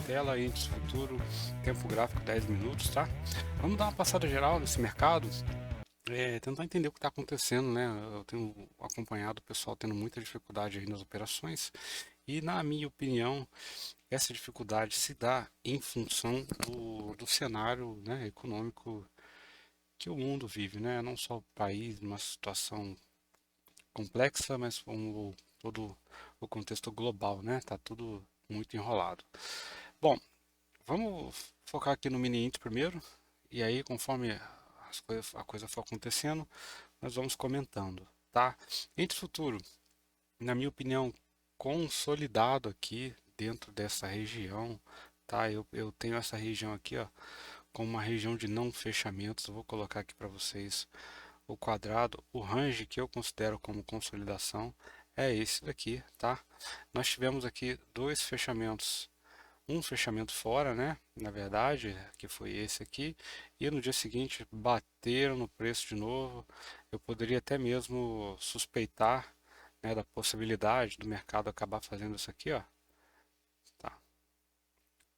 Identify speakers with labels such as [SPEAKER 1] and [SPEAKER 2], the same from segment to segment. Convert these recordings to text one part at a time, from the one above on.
[SPEAKER 1] tela, índice futuro, tempo gráfico 10 minutos, tá? Vamos dar uma passada geral nesse mercado, tentar entender o que está acontecendo, né? Eu tenho acompanhado o pessoal tendo muita dificuldade aí nas operações e, na minha opinião, essa dificuldade se dá em função do cenário, né, econômico que o mundo vive, né? Não só o país, uma situação complexa, mas como todo o contexto global, né? Tá tudo muito enrolado. Bom, vamos focar aqui no mini índice primeiro, e aí conforme a coisa for acontecendo, nós vamos comentando, tá? Índice futuro, na minha opinião, consolidado aqui dentro dessa região, tá? Eu tenho essa região aqui, ó, como uma região de não fechamentos. Eu vou colocar aqui para vocês o quadrado, o range que eu considero como consolidação é esse daqui, tá? Nós tivemos aqui dois fechamentos, um fechamento fora, né? Na verdade, que foi esse aqui, e no dia seguinte bateram no preço de novo. Eu poderia até mesmo suspeitar, né, da possibilidade do mercado acabar fazendo isso aqui, ó, tá?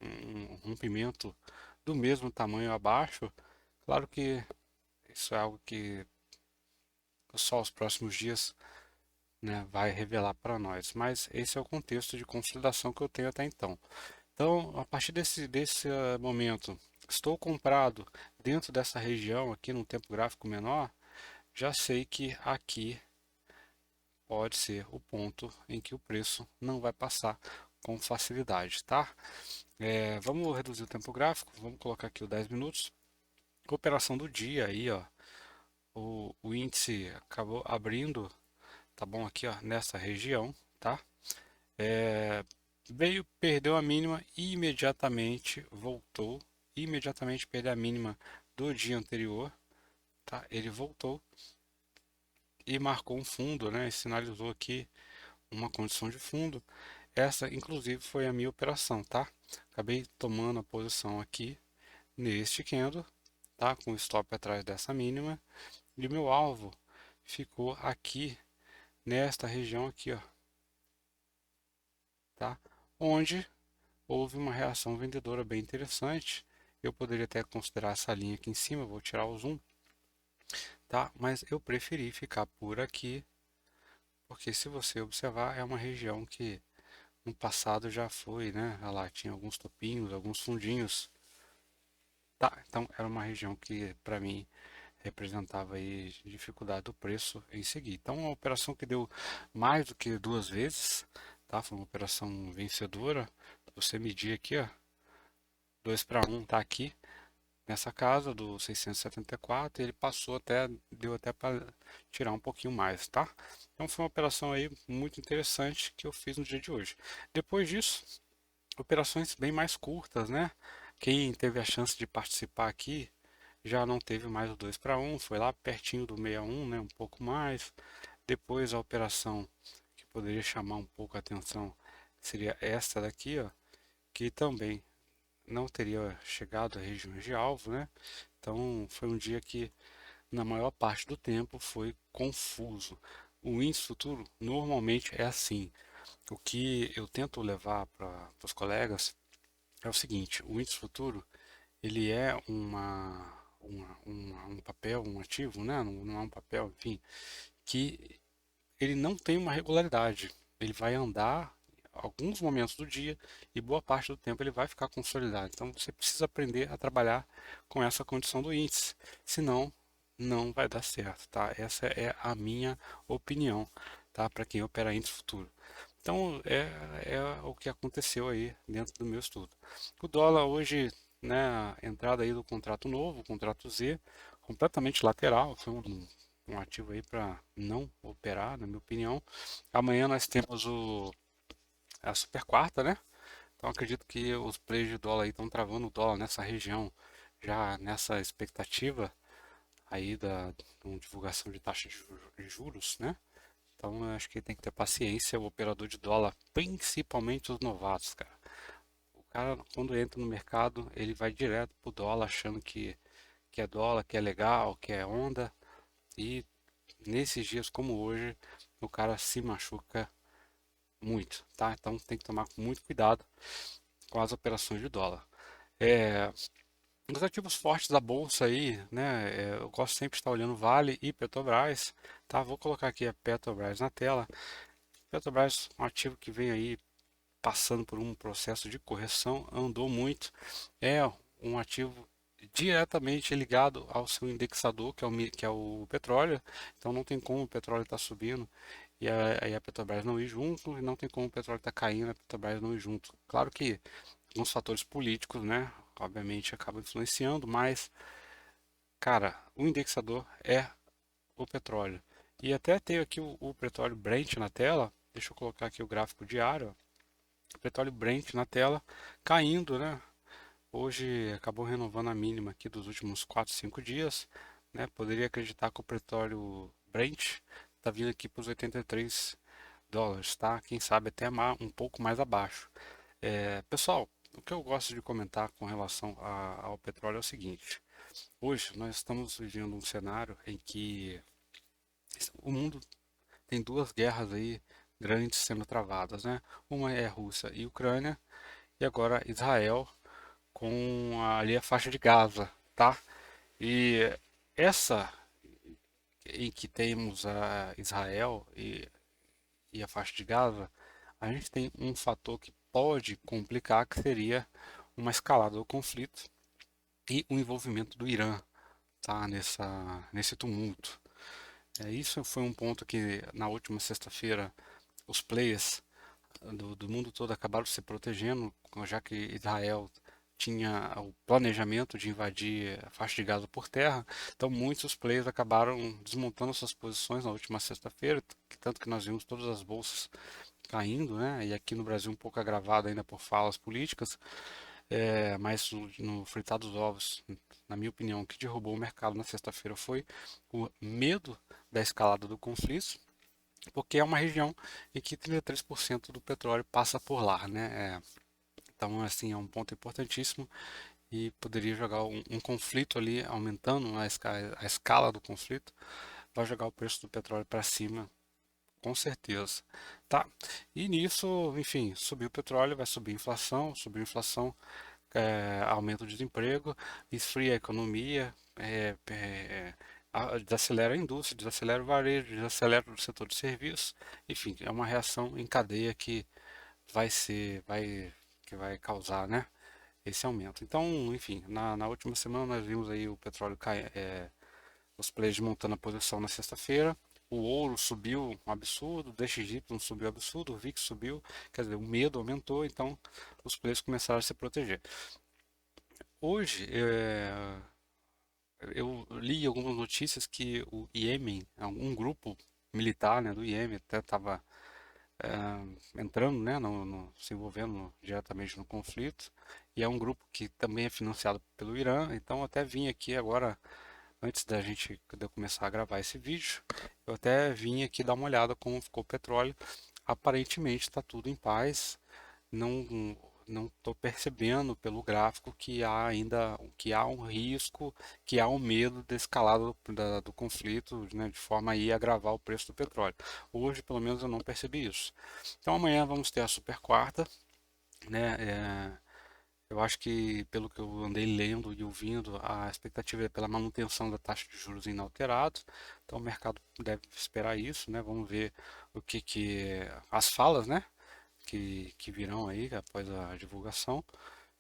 [SPEAKER 1] Um rompimento do mesmo tamanho abaixo. Claro que isso é algo que só os próximos dias, né, vai revelar para nós, mas esse é o contexto de consolidação que eu tenho até então. Então, a partir desse momento, estou comprado dentro dessa região aqui no tempo gráfico menor, já sei que aqui pode ser o ponto em que o preço não vai passar com facilidade, tá? Vamos reduzir o tempo gráfico, vamos colocar aqui o 10 minutos. Operação do dia aí, ó, o índice acabou abrindo, tá bom, aqui, ó, nessa região, tá? É, veio, perdeu a mínima e imediatamente voltou. Imediatamente perdeu a mínima do dia anterior, tá? Ele voltou e marcou um fundo, né? Sinalizou aqui uma condição de fundo. Essa, inclusive, foi a minha operação, tá? Acabei tomando a posição aqui neste candle, tá? Com o stop atrás dessa mínima. E o meu alvo ficou aqui nesta região aqui, ó, tá? Onde houve uma reação vendedora bem interessante. Eu poderia até considerar essa linha aqui em cima, vou tirar o zoom, tá? Mas eu preferi ficar por aqui, porque se você observar, é uma região que no passado já foi, né? Olha lá, tinha alguns topinhos, alguns fundinhos, tá? Então era uma região que para mim representava aí dificuldade do preço em seguir. Então uma operação que deu mais do que duas vezes, tá? Foi uma operação vencedora. Você medir aqui, ó, 2 para 1 tá aqui nessa casa do 674, ele passou até, deu até para tirar um pouquinho mais, tá? Então foi uma operação aí muito interessante que eu fiz no dia de hoje. Depois disso, operações bem mais curtas, né? Quem teve a chance de participar aqui já não teve mais o 2 para 1, foi lá pertinho do 61, né? Um pouco mais. Depois a operação que poderia chamar um pouco a atenção seria esta daqui, ó, que também não teria chegado a regiões de alvo, né? Então foi um dia que na maior parte do tempo foi confuso. O índice futuro normalmente é assim. O que eu tento levar para os colegas é o seguinte: o índice futuro ele é um papel, um ativo, né? Não é um papel, enfim, que ele não tem uma regularidade. Ele vai andar alguns momentos do dia e boa parte do tempo ele vai ficar consolidado. Então você precisa aprender a trabalhar com essa condição do índice, senão não vai dar certo, tá? Essa é a minha opinião, tá? Para quem opera índice futuro. Então é o que aconteceu aí dentro do meu estudo. O dólar hoje, né, a entrada aí do contrato novo, o contrato Z, completamente lateral, foi um ativo aí para não operar, na minha opinião. Amanhã nós temos a super quarta, né? Então acredito que os players de dólar aí estão travando o dólar nessa região, já nessa expectativa aí da divulgação de taxa de juros, né? Então eu acho que tem que ter paciência o operador de dólar, principalmente os novatos, cara. O cara quando entra no mercado, ele vai direto pro dólar achando que é dólar, que é legal, que é onda, e nesses dias como hoje, o cara se machuca muito, tá? Então tem que tomar muito cuidado. com as operações de dólar. É, os ativos fortes da bolsa aí, né? Eu gosto sempre de estar olhando Vale e Petrobras, tá? Vou colocar aqui a Petrobras na tela. Petrobras, um ativo que vem aí passando por um processo de correção, andou muito. É um ativo diretamente ligado ao seu indexador, que é o petróleo. Então não tem como o petróleo estar subindo e a Petrobras não ir junto, e não tem como o petróleo estar caindo e a Petrobras não ir junto. Claro que alguns fatores políticos, né, obviamente acabam influenciando, mas, cara, o indexador é o petróleo. E até tenho aqui o petróleo Brent na tela. Deixa eu colocar aqui o gráfico diário. O petróleo Brent na tela caindo, né? Hoje acabou renovando a mínima aqui dos últimos 4, 5 dias, né? Poderia acreditar que o petróleo Brent está vindo aqui para os 83 dólares, tá? Quem sabe até um pouco mais abaixo. Pessoal, o que eu gosto de comentar com relação ao petróleo é o seguinte: hoje nós estamos vivendo um cenário em que o mundo tem duas guerras aí grandes sendo travadas, né? Uma é a Rússia e Ucrânia, e agora Israel com ali a faixa de Gaza, tá? E essa em que temos a Israel e a faixa de Gaza, a gente tem um fator que pode complicar, que seria uma escalada do conflito e o envolvimento do Irã, tá? Nesse tumulto. Isso foi um ponto que na última sexta-feira os players do mundo todo acabaram se protegendo, já que Israel tinha o planejamento de invadir a faixa de Gaza por terra, então muitos players acabaram desmontando suas posições na última sexta-feira, tanto que nós vimos todas as bolsas caindo, né? E aqui no Brasil um pouco agravado ainda por falas políticas, mas no fritar dos ovos, na minha opinião, o que derrubou o mercado na sexta-feira foi o medo da escalada do conflito, porque é uma região em que 33% do petróleo passa por lá, né? Então, assim, é um ponto importantíssimo e poderia jogar um conflito ali, aumentando a escala do conflito, vai jogar o preço do petróleo para cima, com certeza. Tá? E nisso, enfim, subiu o petróleo, vai subir a inflação, aumenta o desemprego, esfria a economia, desacelera a indústria, desacelera o varejo, desacelera o setor de serviços, enfim, é uma reação em cadeia que que vai causar, né, esse aumento. Então, enfim, na última semana nós vimos aí o petróleo cair, os players montando a posição na sexta-feira. O ouro subiu um absurdo, o DXY subiu um absurdo, o VIX subiu, quer dizer, o medo aumentou, então os players começaram a se proteger. Hoje, eu li algumas notícias que o Iêmen, um grupo militar, né, do Iêmen, até estava entrando, né, se envolvendo diretamente no conflito, e é um grupo que também é financiado pelo Irã, então até vim aqui agora, antes de eu começar a gravar esse vídeo, eu até vim aqui dar uma olhada como ficou o petróleo, aparentemente está tudo em paz, não não estou percebendo pelo gráfico que há um risco, que há um medo de escalada do conflito, né, de forma a ir agravar o preço do petróleo. Hoje, pelo menos, eu não percebi isso. Então amanhã vamos ter a super quarta, né? Eu acho que pelo que eu andei lendo e ouvindo, a expectativa é pela manutenção da taxa de juros inalterada. Então o mercado deve esperar isso, né? Vamos ver o que as falas, né? Que virão aí após a divulgação.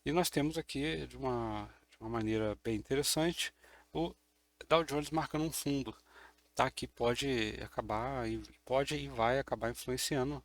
[SPEAKER 1] E nós temos aqui de uma maneira bem interessante o Dow Jones marcando um fundo, tá? Que pode e vai acabar influenciando,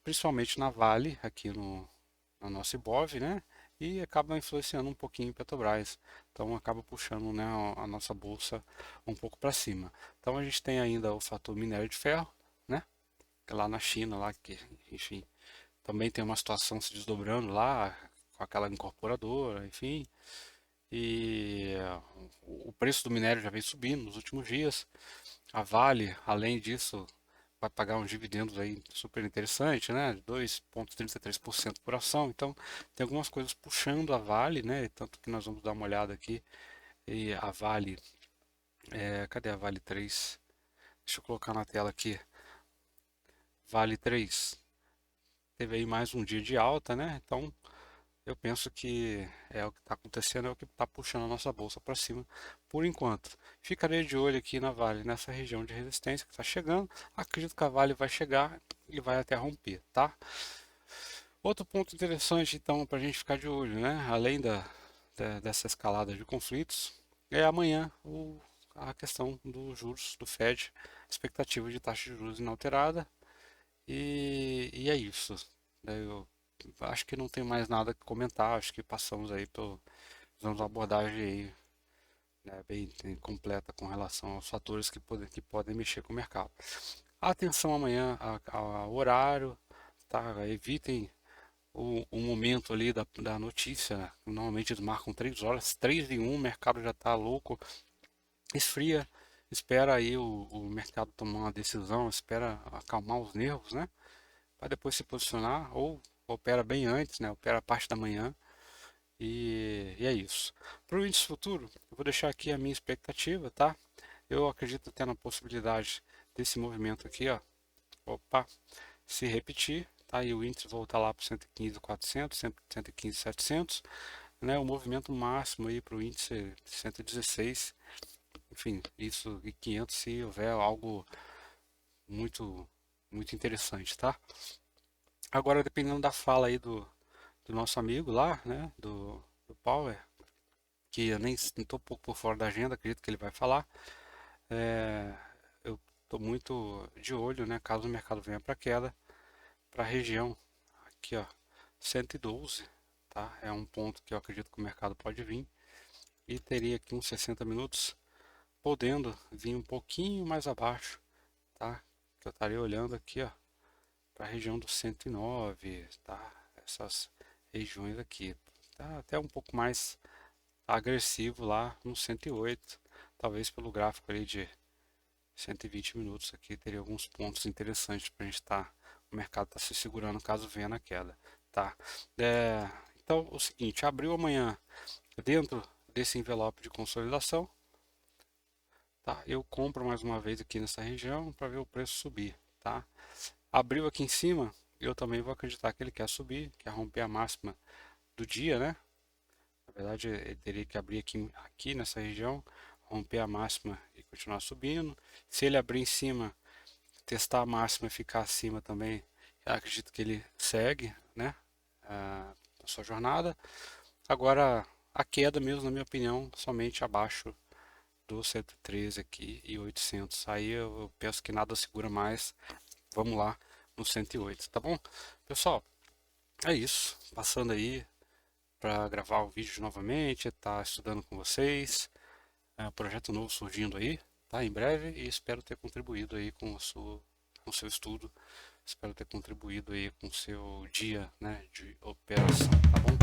[SPEAKER 1] principalmente na Vale, aqui no nosso Ibov, né? E acaba influenciando um pouquinho em Petrobras. Então acaba puxando, né, a nossa bolsa um pouco para cima. Então a gente tem ainda o fator minério de ferro, né? Lá na China, lá que, enfim, também tem uma situação se desdobrando lá com aquela incorporadora, enfim. E o preço do minério já vem subindo nos últimos dias. A Vale, além disso, vai pagar uns dividendos aí super interessante, né? 2,33% por ação. Então, tem algumas coisas puxando a Vale, né? Tanto que nós vamos dar uma olhada aqui. E a Vale, cadê a Vale 3? Deixa eu colocar na tela aqui. Vale 3 teve aí mais um dia de alta, né? Então, eu penso que é o que está acontecendo, é o que está puxando a nossa bolsa para cima por enquanto. Ficarei de olho aqui na Vale, nessa região de resistência que está chegando. Acredito que a Vale vai chegar e vai até romper, tá? Outro ponto interessante, então, para a gente ficar de olho, né? Além dessa escalada de conflitos, é amanhã a questão dos juros do Fed, expectativa de taxa de juros inalterada, e é isso. Eu acho que não tem mais nada que comentar, acho que passamos aí fizemos uma abordagem aí, né, bem completa com relação aos fatores que podem mexer com o mercado. Atenção amanhã ao horário, tá? Evitem o momento ali da notícia, né? Normalmente eles marcam 3 horas, 3 em 1, o mercado já está louco, esfria, espera aí o mercado tomar uma decisão, espera acalmar os nervos, né? Para depois se posicionar, ou opera bem antes, né? Opera a parte da manhã, e é isso. Para o índice futuro, eu vou deixar aqui a minha expectativa, tá? Eu acredito até na possibilidade desse movimento aqui, ó, opa, se repetir, tá? E o índice voltar lá para 115.400, 115.700, né? O movimento máximo aí para o índice 116, enfim, isso e 500 se houver algo muito muito interessante, tá? Agora, dependendo da fala aí do nosso amigo lá, né? Do Power, que eu nem estou um pouco por fora da agenda, acredito que ele vai falar. Eu estou muito de olho, né? Caso o mercado venha para queda, para a região aqui, ó, 112, tá? É um ponto que eu acredito que o mercado pode vir e teria aqui uns 60 minutos podendo vir um pouquinho mais abaixo, tá? Que eu estaria olhando aqui, ó, para a região do 109, tá? Essas regiões aqui, tá? Até um pouco mais agressivo lá no 108, talvez pelo gráfico ali de 120 minutos aqui teria alguns pontos interessantes para a gente estar, o mercado está se segurando caso venha na queda, tá? É, então, o seguinte, abriu amanhã dentro desse envelope de consolidação, tá? Eu compro mais uma vez aqui nessa região para ver o preço subir, tá? Abriu aqui em cima, eu também vou acreditar que ele quer subir, quer romper a máxima do dia, né? Na verdade, ele teria que abrir aqui nessa região, romper a máxima e continuar subindo. Se ele abrir em cima, testar a máxima e ficar acima também, eu acredito que ele segue, né? A sua jornada. Agora, a queda mesmo, na minha opinião, somente abaixo do 113 aqui e 800. Aí eu penso que nada segura mais. Vamos lá no 108, tá bom? Pessoal, é isso. Passando aí para gravar o vídeo novamente, tá estudando com vocês. É um projeto novo surgindo aí, tá? Em breve e espero ter contribuído aí com o seu estudo. Espero ter contribuído aí com o seu dia, né, de operação, tá bom?